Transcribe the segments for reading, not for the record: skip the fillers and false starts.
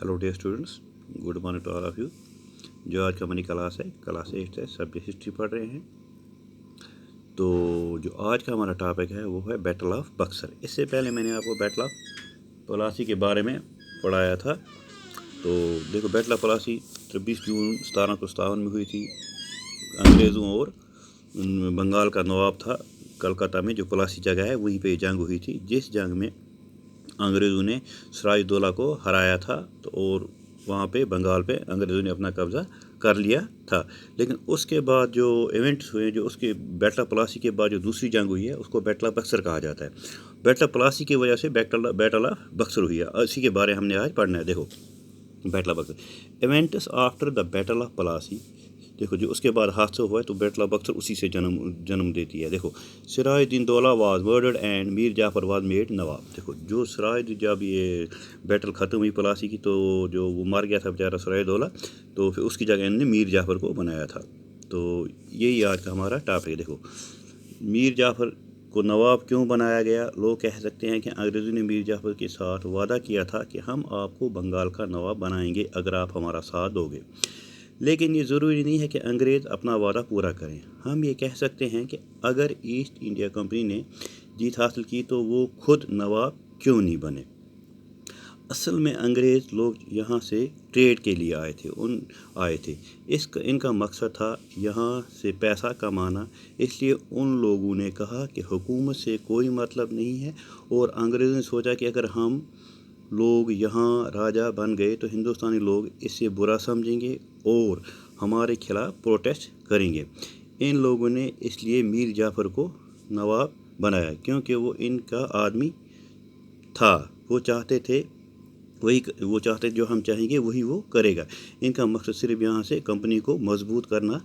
Hello dear students, good morning to all of you. जो आज का हमारी क्लास है, क्लास 8 है, सब्जेक्ट हिस्ट्री पढ़ रहे हैं। तो जो आज का हमारा टॉपिक है वो है बैटल ऑफ बक्सर। इससे पहले मैंने आपको बैटल ऑफ पलासी के बारे में पढ़ाया था। तो देखो, बैटल ऑफ पलासी 26 जून 1757 में हुई थी। अंग्रेज़ों और बंगाल का नवाब था कलकत्ता में, जो पलासी जगह है वहीं पे जंग हुई थी, जिस जंग में अंग्रेज़ों ने सिराजुद्दौला को हराया था। तो और वहाँ पे बंगाल पे अंग्रेज़ों ने अपना कब्ज़ा कर लिया था। लेकिन उसके बाद जो इवेंट्स हुए, जो उसके बैटल ऑफ पलासी के बाद जो दूसरी जंग हुई है, उसको बैटल ऑफ बक्सर कहा जाता है। बैटल ऑफ पलासी की वजह से बैटल ऑफ बक्सर हुई है, इसी के बारे में हमने आज पढ़ना है। देखो, battle of Buxar, events after the battle of Plassey. देखो, जो उसके बाद हादसा हुआ है तो बैटल ऑफ बक्सर उसी से जन्म देती है। देखो, Sirajuddin Daula was murdered and Mir Jafar was made nawab. देखो, जो सिराजुद्दीन, जब ये बैटल ख़त्म हुई पलासी की, तो जो वो मार गया था बेचारा सिराजुद्दौला, तो फिर उसकी जगह इन्होंने मीर जाफ़र को बनाया था। तो यही आज का हमारा टॉपिक है। देखो, मीर जाफ़र को नवाब क्यों बनाया गया? लोग कह सकते हैं कि अंग्रेज़ों ने मीर जाफ़र के साथ वादा किया था कि हम आपको बंगाल का नवाब बनाएंगे अगर आप हमारा साथ दोगे। लेकिन ये ज़रूरी नहीं है कि अंग्रेज़ अपना वादा पूरा करें। हम ये कह सकते हैं कि अगर ईस्ट इंडिया कंपनी ने जीत हासिल की तो वो खुद नवाब क्यों नहीं बने। असल में अंग्रेज़ लोग यहाँ से ट्रेड के लिए आए थे। इनका मकसद था यहाँ से पैसा कमाना। इसलिए उन लोगों ने कहा कि हुकूमत से कोई मतलब नहीं है, और अंग्रेज़ों ने सोचा कि अगर हम लोग यहाँ राजा बन गए तो हिंदुस्तानी लोग इससे बुरा समझेंगे और हमारे खिलाफ प्रोटेस्ट करेंगे। इन लोगों ने इसलिए मीर जाफ़र को नवाब बनाया, क्योंकि वो इनका आदमी था। वो चाहते जो हम चाहेंगे वही वो करेगा। इनका मकसद सिर्फ यहाँ से कंपनी को मजबूत करना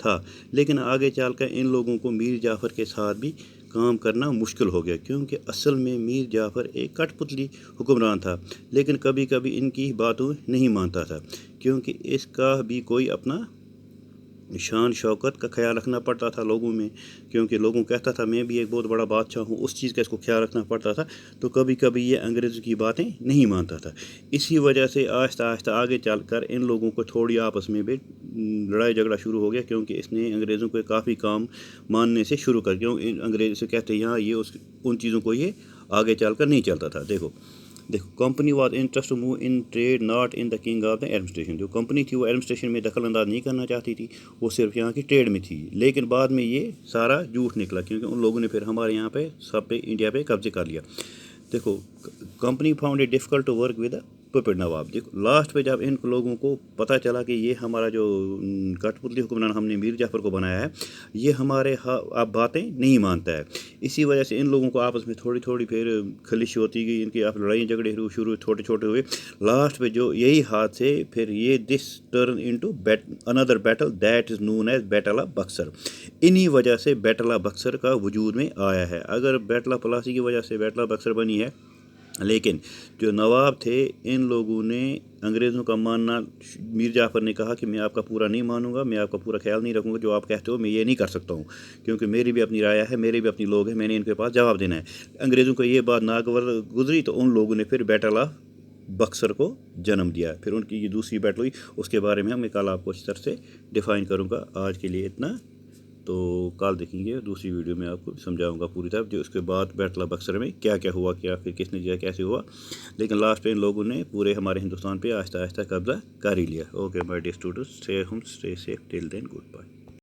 था। लेकिन आगे चलकर इन लोगों को मीर जाफ़र के साथ भी काम करना मुश्किल हो गया, क्योंकि असल में मीर जाफ़र एक कठपुतली हुक्मरान था, लेकिन कभी कभी इनकी बातों नहीं मानता था, क्योंकि इसका भी कोई अपना शान शौकत का ख्याल रखना पड़ता था लोगों में। क्योंकि लोगों को कहता था मैं भी एक बहुत बड़ा बादशाह हूँ, उस चीज़ का इसको ख्याल रखना पड़ता था। तो कभी कभी ये अंग्रेज़ों की बातें नहीं मानता था। इसी वजह से आहिस्ता आहिस्ता आगे चलकर इन लोगों को थोड़ी आपस में भी लड़ाई झगड़ा शुरू हो गया, क्योंकि इसने अंग्रेज़ों को काफ़ी काम मानने से शुरू कर, क्यों अंग्रेज़ से कहते यहाँ ये उन चीज़ों को ये आगे चलकर नहीं चलता था। देखो, company was interest to move in trade not in the king of the administration. जो कंपनी थी वो एडमिनिस्ट्रेशन में दखल अंदाज नहीं करना चाहती थी, वो सिर्फ यहाँ की ट्रेड में थी। लेकिन बाद में ये सारा झूठ निकला, क्योंकि उन लोगों ने फिर हमारे यहाँ पे सब पे इंडिया पे कब्जे कर लिया। देखो, company found it difficult to work with puppet nawab. देखो, लास्ट पे जब इन लोगों को पता चला कि ये हमारा जो कठपुतली हुक्मरान हमने मीर जाफ़र को बनाया है, ये हमारे अब बातें नहीं मानता है। इसी वजह से इन लोगों को आपस में थोड़ी थोड़ी फिर खलिश होती गई, इनकी आप लड़ाई झगड़े शुरू छोटे छोटे हुए। लास्ट पे जो यही हाथ से फिर ये this turn into another battle that is known as battle of Buxar. इन्हीं वजह से बैटल ऑफ बक्सर का वजूद में आया है। अगर बैटल ऑफ पलासी की वजह से बैटल ऑफ बक्सर बनी है, लेकिन जो नवाब थे, इन लोगों ने अंग्रेज़ों का मानना, मीर जाफ़र ने कहा कि मैं आपका पूरा नहीं मानूंगा, मैं आपका पूरा ख्याल नहीं रखूंगा, जो आप कहते हो मैं ये नहीं कर सकता हूँ, क्योंकि मेरी भी अपनी राय है, मेरे भी अपनी लोग हैं, मैंने इनके पास जवाब देना है। अंग्रेज़ों को ये बात नागवार गुजरी, तो उन लोगों ने फिर बैटल ऑफ बक्सर को जन्म दिया। फिर उनकी ये दूसरी बैटल हुई, उसके बारे में मैं कल आपको इस तरह से डिफ़ाइन करूँगा। आज के लिए इतना, तो कल देखेंगे दूसरी वीडियो में आपको समझाऊंगा पूरी तरह जो उसके बाद बैटल ऑफ बक्सर में क्या क्या हुआ, क्या फिर किसने किया, कैसे हुआ। लेकिन लास्ट में इन लोगों ने पूरे हमारे हिंदुस्तान पे आहिस्ता आहिस्ता कब्जा कर ही लिया। Okay my dear students, stay home, stay safe, till then, good bye.